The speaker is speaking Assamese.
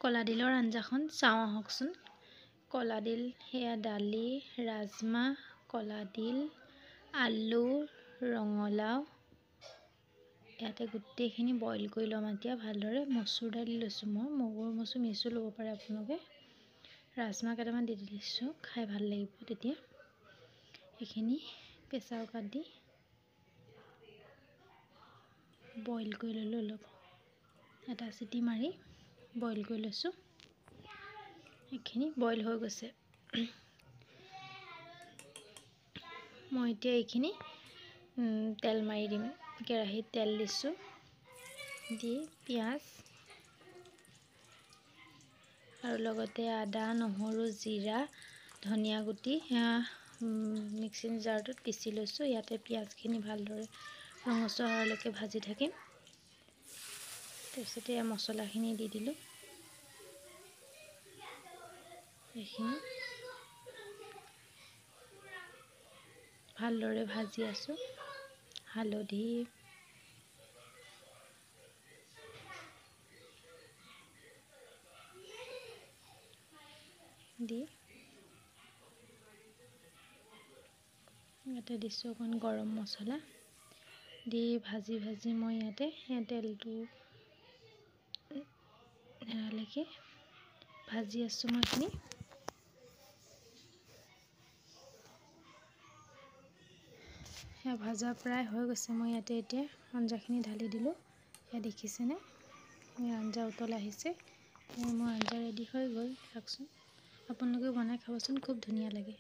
কলা ডিলৰ আঞ্জাখন চাওঁ আহকচোন। কলা ডিল সেয়া দালি, ৰাজমাহ, কলা ডিল, আলু, ৰঙালাও ইয়াতে গোটেইখিনি বইল কৰি ল'ম। এতিয়া ভালদৰে মচুৰ দালি লৈছোঁ, মই মগুৰ মচুৰ মিক্সো ল'ব পাৰে আপোনালোকে। ৰাজমাহ কেইটামান দি দিছোঁ, খাই ভাল লাগিব তেতিয়া। এইখিনি প্ৰেছাৰ কুকাৰত দি বইল কৰি ল'লোঁ অলপ। এটা চিটি মাৰি বইল কৰি লৈছোঁ। এইখিনি বইল হৈ গৈছে। মই এতিয়া এইখিনি তেল মাৰি দিম। কেৰাহীত তেল দিছোঁ, দি পিঁয়াজ আৰু লগতে আদা, নহৰু, জিৰা, ধনিয়া গুটি সেয়া মিক্সিং জাৰটোত পিচি লৈছোঁ। ইয়াতে পিঁয়াজখিনি ভালদৰে ৰঙচুৱা হোৱালৈকে ভাজি থাকিম। তাৰপিছতে এয়া মছলাখিনি দি দিলোঁ। এইখিনি ভালদৰে ভাজি আছোঁ। হালধি দি ইয়াতে দিছোঁ অকণ গৰম মছলা দি ভাজি মই ইয়াতে তেলটো এৰালৈকে ভাজি আছোঁ। মই এইখিনি সেয়া ভাজা প্ৰায় হৈ গৈছে। মই ইয়াতে এতিয়া আঞ্জাখিনি ঢালি দিলোঁ। সেয়া দেখিছেনে, আঞ্জা উতল আহিছে। মোৰ আঞ্জা ৰেডি হৈ গ'ল। চাওকচোন, আপোনালোকেও বনাই খাবচোন, খুব ধুনীয়া লাগে।